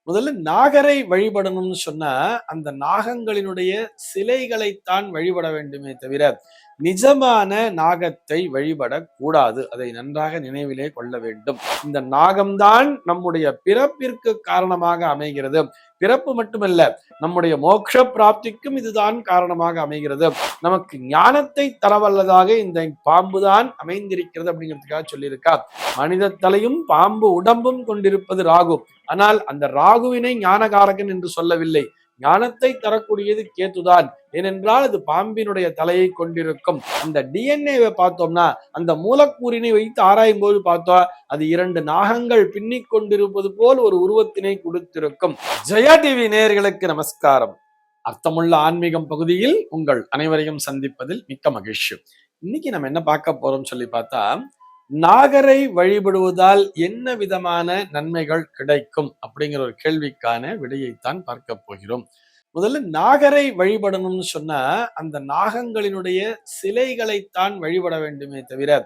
முதல்ல நாகரை வழிபடணும்னு சொன்னா அந்த நாகங்களினுடைய சிலைகளைத்தான் வழிபட வேண்டுமே தவிர நிஜமான நாகத்தை வழிபடக் கூடாது. அதை நன்றாக நினைவிலே கொள்ள வேண்டும். இந்த நாகம்தான் நம்முடைய பிறப்பிற்கு காரணமாக அமைகிறது. பிறப்பு மட்டுமல்ல, நம்முடைய மோட்ச பிராப்திக்கும் இதுதான் காரணமாக அமைகிறது. நமக்கு ஞானத்தை தரவல்லதாக இந்த பாம்புதான் அமைந்திருக்கிறது அப்படிங்கிறதுக்காக சொல்லியிருக்கா. மனித தலையும் பாம்பு உடம்பும் கொண்டிருப்பது ராகு. ஆனால் அந்த ராகுவினை ஞானகாரகன் என்று சொல்லவில்லை. ஞானத்தை தரக்கூடியது கேத்துதான். ஏனென்றால் அது பாம்பினுடைய தலையை கொண்டிருக்கும். அந்த டிஎன்ஏவை பார்த்தோம்னா, அந்த மூலக்கூறினை வைத்து ஆராயும் போது பார்த்தோம், அது 2 நாகங்கள் பின்னிக் கொண்டிருப்பது போல் ஒரு உருவத்தினை கொடுத்திருக்கும். ஜெயா டிவி நேயர்களுக்கு நமஸ்காரம். அர்த்தமுள்ள ஆன்மீகம் பகுதியில் உங்கள் அனைவரையும் சந்திப்பதில் மிக்க மகிழ்ச்சி. இன்னைக்கு நம்ம என்ன பார்க்க போறோம் சொல்லி பார்த்தா, நாகரை வழிபடுவதால் என்ன விதமான நன்மைகள் கிடைக்கும் அப்படிங்கிற ஒரு கேள்விக்கான விடையைத்தான் பார்க்க போகிறோம். முதல்ல நாகரை வழிபடணும்னு சொன்னா அந்த நாகங்களினுடைய சிலைகளைத்தான் வழிபட வேண்டுமே தவிர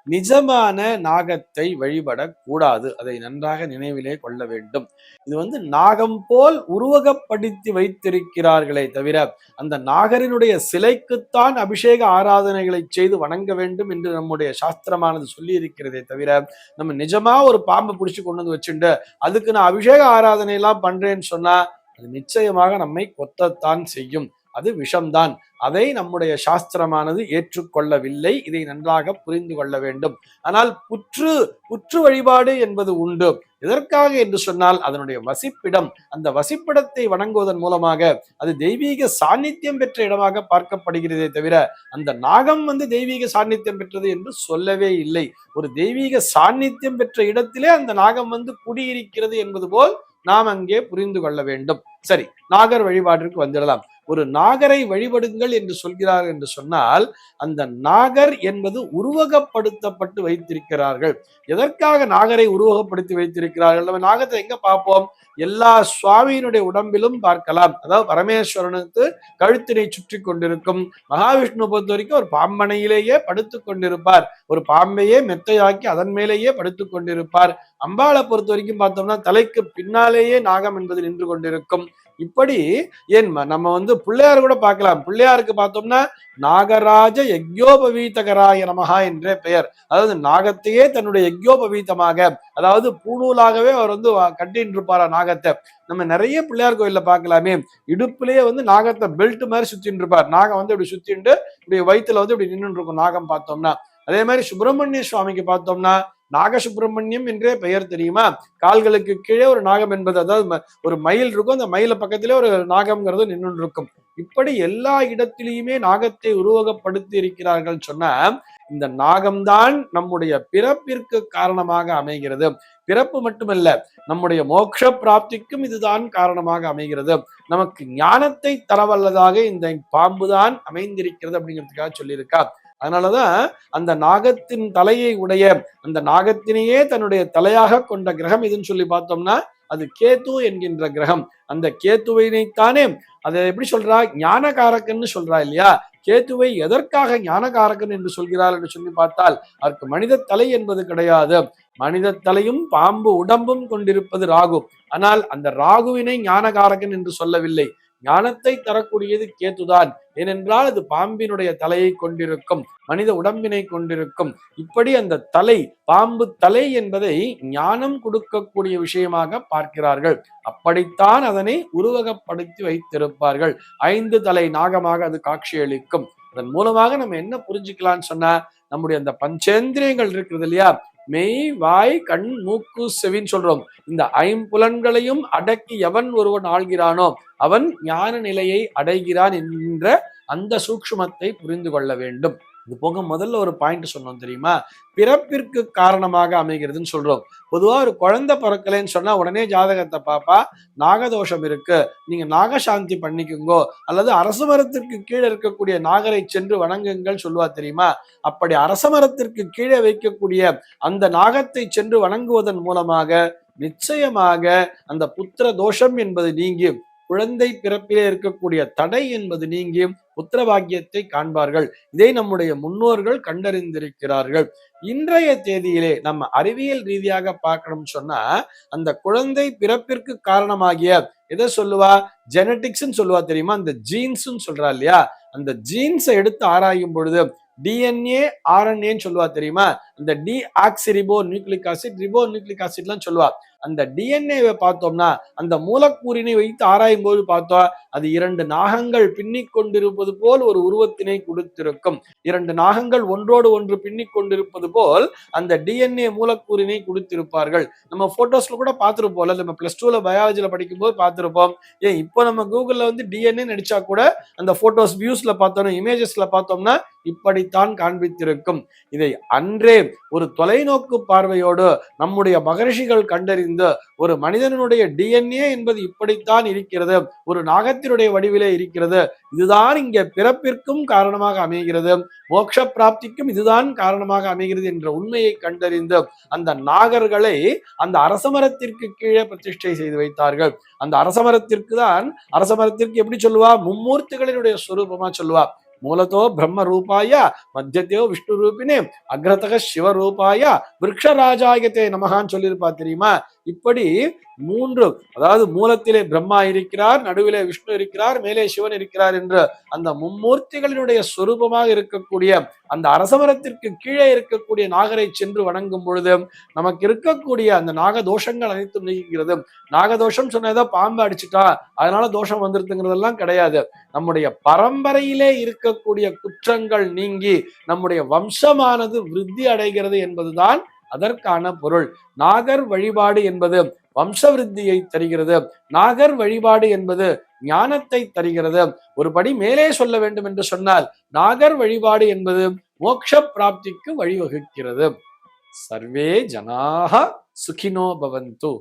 நிஜமான நாகத்தை வழிபடக் கூடாது. அதை நன்றாக நினைவிலே கொள்ள வேண்டும். இது நாகம் போல் உருவகப்படுத்தி வைத்திருக்கிறார்களே தவிர அந்த நாகரினுடைய சிலைக்குத்தான் அபிஷேக ஆராதனைகளை செய்து வணங்க வேண்டும் என்று நம்முடைய சாஸ்திரமானது சொல்லி இருக்கிறதே தவிர, நம்ம நிஜமா ஒரு பாம்பை பிடிச்சு கொண்டு வந்து வச்சுட்டு அதுக்கு நான் அபிஷேக ஆராதனை எல்லாம் பண்றேன்னு சொன்னா அது நிச்சயமாக நம்மை கொத்தத்தான் செய்யும். அது விஷம்தான். அதை நம்முடைய சாஸ்திரமானது ஏற்றுக்கொள்ளவில்லை. இதை நன்றாக புரிந்து கொள்ள வேண்டும். ஆனால் புற்று வழிபாடு என்பது உண்டு. எதற்காக என்று சொன்னால் அதனுடைய வசிப்பிடம், அந்த வசிப்பிடத்தை வணங்குவதன் மூலமாக அது தெய்வீக சாநித்தியம் பெற்ற இடமாக பார்க்கப்படுகிறதே தவிர அந்த நாகம் தெய்வீக சாநித்தியம் பெற்றது என்று சொல்லவே இல்லை. ஒரு தெய்வீக சாநித்தியம் பெற்ற இடத்திலே அந்த நாகம் குடியிருக்கிறது என்பது போல் நாம் அங்கே புரிந்து கொள்ள வேண்டும். சரி, நாகர் வழிபாட்டிற்கு வந்துடலாம். ஒரு நாகரை வழிபடுங்கள் என்று சொல்கிறார்கள் என்று சொன்னால் அந்த நாகர் என்பது உருவகப்படுத்தப்பட்டு வைத்திருக்கிறார்கள். எதற்காக நாகரை உருவகப்படுத்தி வைத்திருக்கிறார்கள்? நம்ம நாகத்தை எங்க பார்ப்போம்? எல்லா சுவாமியினுடைய உடம்பிலும் பார்க்கலாம். அதாவது பரமேஸ்வரனுக்கு கழுத்தினை சுற்றி கொண்டிருக்கும். மகாவிஷ்ணு பொறுத்த வரைக்கும் ஒரு பாம்பனையிலேயே படுத்து கொண்டிருப்பார். ஒரு பாம்பையே மெத்தையாக்கி அதன் மேலேயே படுத்து கொண்டிருப்பார். அம்பாளை பொறுத்த வரைக்கும் பார்த்தோம்னா தலைக்கு பின்னாலேயே நாகம் என்பது நின்று கொண்டிருக்கும். இப்படி ஏன் நம்ம பிள்ளையார் கூட பார்க்கலாம். பிள்ளையாருக்கு பார்த்தோம்னா நாகராஜ யக்யோபவீதகராய நமஹா என்ற பெயர். அதாவது நாகத்தையே தன்னுடைய யக்யோபவீதமாக, அதாவது பூணூலாகவே அவர் கட்டின்னு இருப்பாரா நாகத்தை. நம்ம நிறைய பிள்ளையார் கோயில்ல பார்க்கலாமே, இடுப்புலயே நாகத்தை பெல்ட் மாதிரி சுத்தின்னு இருப்பார். நாகம் இப்படி சுத்திட்டு இப்படி வயிற்றுல இப்படி நின்று இருக்கும் நாகம் பார்த்தோம்னா. அதே மாதிரி சுப்பிரமணிய சுவாமிக்கு பார்த்தோம்னா நாக சுப்பிரமணியம் என்றே பெயர் தெரியுமா? கால்களுக்கு கீழே ஒரு நாகம் என்பது, அதாவது ஒரு மயில் இருக்கும், அந்த மயில பக்கத்திலே ஒரு நாகம்ங்கிறது நின்று இருக்கும். இப்படி எல்லா இடத்திலையுமே நாகத்தை உருவகப்படுத்தி இருக்கிறார்கள் சொன்னா இந்த நாகம்தான் நம்முடைய பிறப்பிற்கு காரணமாக அமைகிறது. பிறப்பு மட்டுமல்ல, நம்முடைய மோட்ச பிராப்திக்கும் இதுதான் காரணமாக அமைகிறது. நமக்கு ஞானத்தை தரவல்லதாக இந்த பாம்புதான் அமைந்திருக்கிறது அப்படிங்கிறதுக்காக சொல்லியிருக்கா. அதனாலதான் அந்த நாகத்தின் தலையை உடைய, அந்த நாகத்தினையே தன்னுடைய தலையாக கொண்ட கிரகம் எதுன்னு சொல்லி பார்த்தோம்னா அது கேத்து என்கின்ற கிரகம். அந்த கேத்துவைத்தானே அதை எப்படி சொல்றா? ஞானகாரகன்னு சொல்றா இல்லையா? கேத்துவை எதற்காக ஞானகாரகன் என்று சொல்கிறார் என்று சொல்லி பார்த்தால் அதற்கு மனித தலை என்பது கிடையாது. மனித தலையும் பாம்பு உடம்பும் கொண்டிருப்பது ராகு. ஆனால் அந்த ராகுவினை ஞானகாரகன் என்று சொல்லவில்லை. ஞானத்தை தரக்கூடியது கேத்துதான். ஏனென்றால் அது பாம்பினுடைய தலையை கொண்டிருக்கும், மனித உடம்பினை கொண்டிருக்கும். இப்படி அந்த தலை, பாம்பு தலை என்பதை ஞானம் கொடுக்கக்கூடிய விஷயமாக பார்க்கிறார்கள். அப்படித்தான் அதனை உருவகப்படுத்தி வைத்திருப்பார்கள். 5 தலை நாகமாக அது காட்சியளிக்கும். அதன் மூலமாக நம்ம என்ன புரிஞ்சுக்கலாம்னு சொன்னா, நம்முடைய அந்த பஞ்சேந்திரியங்கள் இருக்கிறது இல்லையா, மெய், வாய், கண், மூக்கு, செவின்னு சொல்றோம். இந்த 5 அடக்கி எவன் ஒருவன் ஆள்கிறானோ அவன் ஞான நிலையை அடைகிறான் என்கின்ற அந்த சூக்ஷ்மத்தை புரிந்து கொள்ள வேண்டும். இது போக முதல்ல ஒரு பாயிண்ட் சொன்னோம் தெரியுமா? பிறப்பிற்கு காரணமாக அமைகிறதுன்னு சொல்றோம். பொதுவா ஒரு குழந்தை பிறக்கலைன்னு சொன்னா உடனே ஜாதகத்தை பாப்பா, நாகதோஷம் இருக்கு, நீங்க நாகசாந்தி பண்ணிக்குங்கோ, அல்லது அரச மரத்திற்கு கீழே இருக்கக்கூடிய நாகரை சென்று வணங்குங்கள் சொல்லுவா தெரியுமா? அப்படி அரச மரத்திற்கு கீழே வைக்கக்கூடிய அந்த நாகத்தை சென்று வணங்குவதன் மூலமாக நிச்சயமாக அந்த புத்திர தோஷம் என்பது நீங்கி குழந்தை பிறப்பிலே இருக்கக்கூடிய தடை என்பது நீங்கி புத்திர பாக்கியத்தை காண்பார்கள். இதை நம்முடைய முன்னோர்கள் கண்டறிந்திருக்கிறார்கள். இன்றைய தேதியிலே நம்ம அறிவியல் ரீதியாக பார்க்கணும்னு சொன்னா, அந்த குழந்தை பிறப்பிற்கு காரணமாகிய எதை சொல்லுவா, ஜெனட்டிக்ஸ் சொல்லுவா தெரியுமா, அந்த ஜீன்ஸ் சொல்றா இல்லையா, அந்த ஜீன்ஸை எடுத்து ஆராயும் பொழுது டிஎன்ஏ ஆர்என்ஏன்னு சொல்லுவா தெரியுமா, அந்த deoxyribo nucleic acid ribo nucleic ஆசிட்லாம் சொல்லுவா. அந்த டிஎன்ஏவை பார்த்தோம்னா அந்த மூலக்கூறினை வைத்து ஆராயும் போது பார்த்தோம், அது 2 நாகங்கள் பின்னிக் கொண்டிருப்பது போல் ஒரு உருவத்தினை கொடுத்திருக்கும். 2 நாகங்கள் ஒன்றோடு ஒன்று பின்னிக் கொண்டிருப்பது போல் அந்த டிஎன்ஏ மூலக்கூறினை கொடுத்திருப்பார்கள். நம்ம போட்டோஸ்ல கூட பார்த்திருப்போம்ல, நம்ம +2ல பயாலஜில படிக்கும் போது பார்த்திருப்போம். ஏன் இப்போ நம்ம கூகுள்ல டிஎன்ஏ நடிச்சா கூட அந்த போட்டோஸ் வியூஸ்ல பார்த்தோம்னா, இமேஜஸ்ல பார்த்தோம்னா இப்படித்தான் காண்பித்திருக்கும். இதை அன்றே ஒரு தொலைநோக்கு பார்வையோடு நம்முடைய மகரிஷிகள் கண்டறிந்து, ஒரு மனிதனுடைய டிஎன்ஏ என்பது இப்படித்தான் இருக்கிறது, ஒரு நாகத்தினுடைய வடிவிலே இருக்கிறது, இதுதான் இங்க பிறப்பிற்கும் காரணமாக அமைகிறது, மோட்ச பிராப்திக்கும் இதுதான் காரணமாக அமைகிறது என்ற உண்மையை கண்டறிந்து அந்த நாகர்களை அந்த அரசமரத்திற்கு கீழே பிரதிஷ்டை செய்து வைத்தார்கள். அந்த அரசமரத்திற்கு எப்படி சொல்லுவா, மும்மூர்த்திகளினுடைய சொரூபமா சொல்லுவா. மூலத்தோ பிரம்ம ரூபாய, மத்தியத்தோ விஷ்ணு ரூபினே, அக்ரதக சிவ ரூபாய, விருக்ஷராஜாயத்தே நமகான்னு சொல்லியிருப்பா தெரியுமா. இப்படி 3, அதாவது மூலத்திலே பிரம்மா இருக்கிறார், நடுவிலே விஷ்ணு இருக்கிறார், மேலே சிவன் இருக்கிறார் என்று அந்த மும்மூர்த்திகளினுடைய சொரூபமாக இருக்கக்கூடிய அந்த அரசமரத்திற்கு கீழே இருக்கக்கூடிய நாகரை சென்று வணங்கும் பொழுது நமக்கு இருக்கக்கூடிய அந்த நாக தோஷங்கள் அனைத்தும் நீங்கிறது. நாகதோஷம் சொன்னதா பாம்பு அடிச்சுட்டா அதனால தோஷம் வந்துருதுங்கிறதெல்லாம் கிடையாது. நம்முடைய பரம்பரையிலே இருக்கக்கூடிய குற்றங்கள் நீங்கி நம்முடைய வம்சமானது விருத்தி அடைகிறது என்பதுதான் அதற்கான பொருள். நாகர் வழிபாடு என்பது வம்ச விருத்தியை தருகிறது. நாகர் வழிபாடு என்பது ஞானத்தை தருகிறது. ஒருபடி மேலே சொல்ல வேண்டும் என்று சொன்னால், நாகர் வழிபாடு என்பது மோட்ச பிராப்திக்கு வழிவகுக்கிறது. சர்வே ஜனாஹ சுகினோ பவந்து.